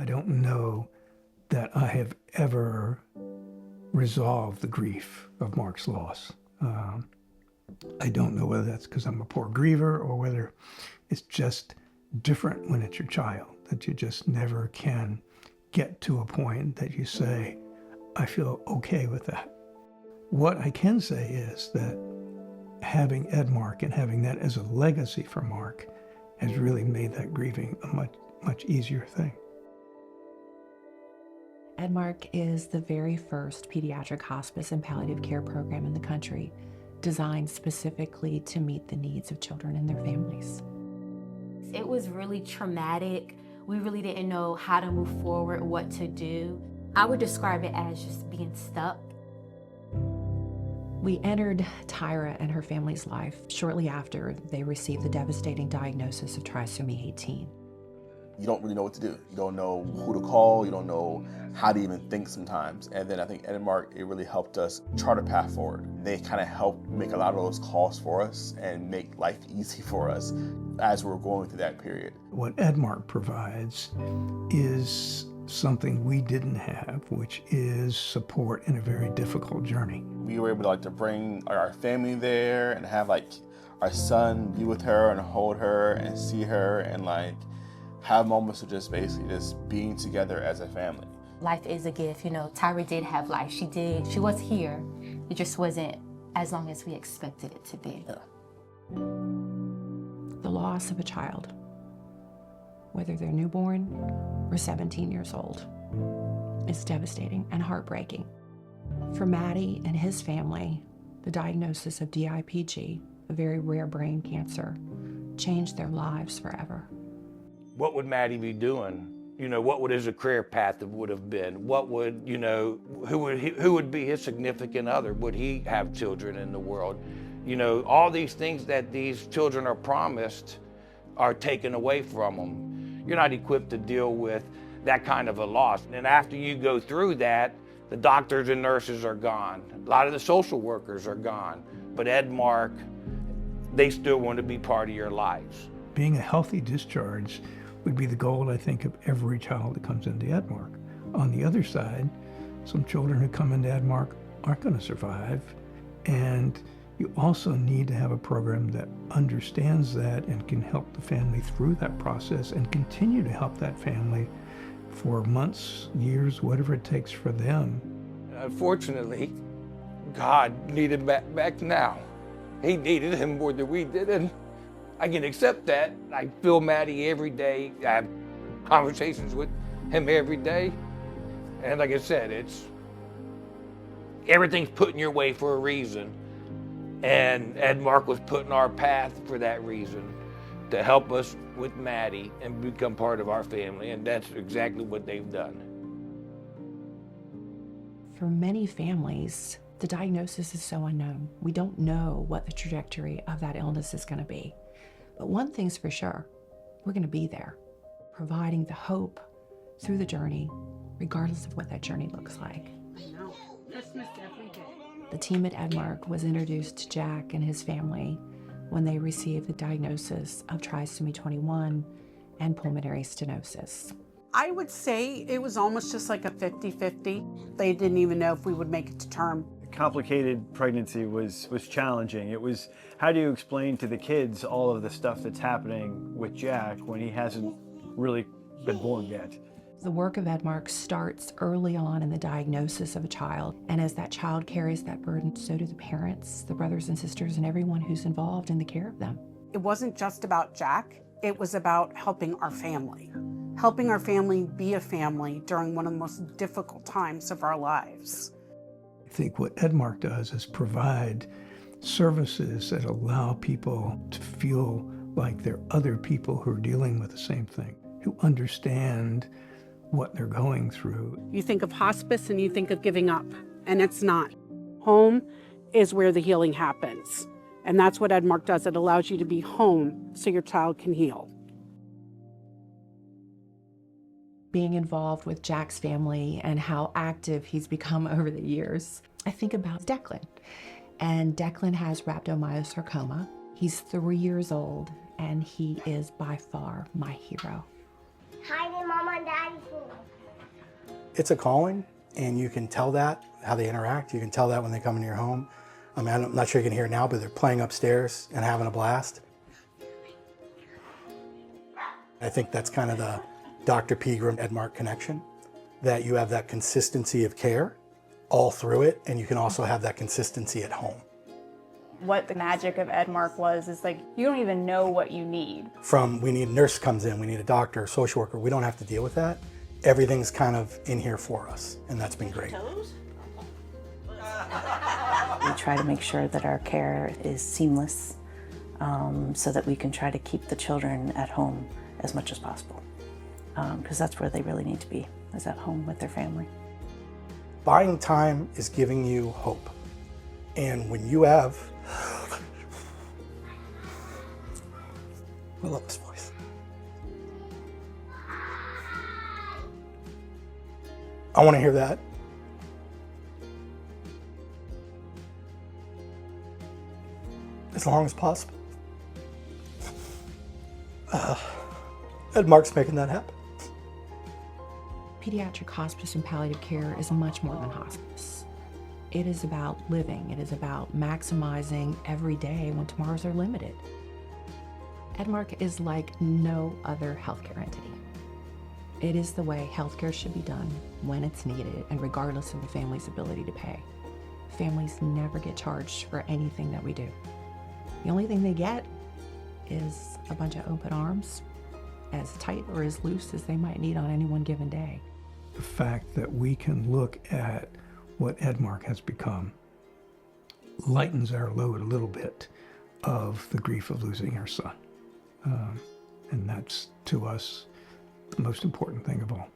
I don't know that I have ever resolved the grief of Mark's loss. I don't know whether that's because I'm a poor griever or whether it's just different when it's your child, that you just never can get to a point that you say, I feel okay with that. What I can say is that having Edmarc and having that as a legacy for Mark has really made that grieving a much easier thing. Edmarc is the very first pediatric hospice and palliative care program in the country, designed specifically to meet the needs of children and their families. It was really traumatic. We really didn't know how to move forward, what to do. I would describe it as just being stuck. We entered Tyra and her family's life shortly after they received the devastating diagnosis of trisomy 18. You don't really know what to do. You don't know who to call. You don't know how to even think sometimes. And then I think Edmarc, it really helped us chart a path forward. They kind of helped make a lot of those calls for us and make life easy for us as we're going through that period. What Edmarc provides is something we didn't have, which is support in a very difficult journey. We were able to bring our family there and have our son be with her and hold her and see her and have moments of just basically just being together as a family. Life is a gift, Tyra did have life. She was here. It just wasn't as long as we expected it to be. Yeah. The loss of a child, whether they're newborn or 17 years old, is devastating and heartbreaking. For Maddie and his family, the diagnosis of DIPG, a very rare brain cancer, changed their lives forever. What would Maddie be doing? What would his career path would have been? What would, who would be his significant other? Would he have children in the world? All these things that these children are promised are taken away from them. You're not equipped to deal with that kind of a loss. And after you go through that, the doctors and nurses are gone. A lot of the social workers are gone. But Edmarc, they still want to be part of your lives. Being a healthy discharge would be the goal, I think, of every child that comes into Edmarc. On the other side, some children who come into Edmarc aren't going to survive, and you also need to have a program that understands that and can help the family through that process and continue to help that family for months, years, whatever it takes for them. Unfortunately, God needed him back now. He needed him more than we did, and I can accept that. I feel Maddie every day. I have conversations with him every day. And like I said, everything's put in your way for a reason. And Edmarc was put in our path for that reason, to help us with Maddie and become part of our family. And that's exactly what they've done. For many families, the diagnosis is so unknown. We don't know what the trajectory of that illness is going to be. But one thing's for sure, we're going to be there, providing the hope through the journey, regardless of what that journey looks like. I know. Christmas every day. The team at Edmarc was introduced to Jack and his family when they received the diagnosis of trisomy 21 and pulmonary stenosis. I would say it was almost just like a 50-50. They didn't even know if we would make it to term. Complicated pregnancy was challenging. It was, how do you explain to the kids all of the stuff that's happening with Jack when he hasn't really been born yet? The work of Edmarc starts early on in the diagnosis of a child, and as that child carries that burden, so do the parents, the brothers and sisters, and everyone who's involved in the care of them. It wasn't just about Jack, it was about helping our family be a family during one of the most difficult times of our lives. I think what Edmarc does is provide services that allow people to feel like there are other people who are dealing with the same thing, who understand what they're going through. You think of hospice and you think of giving up, and it's not. Home is where the healing happens, and that's what Edmarc does. It allows you to be home so your child can heal. Being involved with Jack's family and how active he's become over the years, I think about Declan. And Declan has rhabdomyosarcoma. He's 3 years old, and he is by far my hero. Hi there, Mama and Daddy. It's a calling, and you can tell that, how they interact. You can tell that when they come into your home. I mean, I'm not sure you can hear it now, but they're playing upstairs and having a blast. I think that's kind of the Dr. Pegram Edmarc connection, that you have that consistency of care all through it, and you can also have that consistency at home. What the magic of Edmarc was is like, you don't even know what you need. From we need a nurse comes in, we need a doctor, a social worker, we don't have to deal with that. Everything's kind of in here for us, and that's been great. We try to make sure that our care is seamless so that we can try to keep the children at home as much as possible, because that's where they really need to be, is at home with their family. Buying time is giving you hope. And when you have, I love this voice. I want to hear that. As long as possible. Edmarc's making that happen. Pediatric hospice and palliative care is much more than hospice. It is about living. It is about maximizing every day when tomorrows are limited. Edmarc is like no other healthcare entity. It is the way healthcare should be done when it's needed and regardless of the family's ability to pay. Families never get charged for anything that we do. The only thing they get is a bunch of open arms, as tight or as loose as they might need on any one given day. The fact that we can look at what Edmarc has become lightens our load a little bit of the grief of losing our son. And that's, to us, the most important thing of all.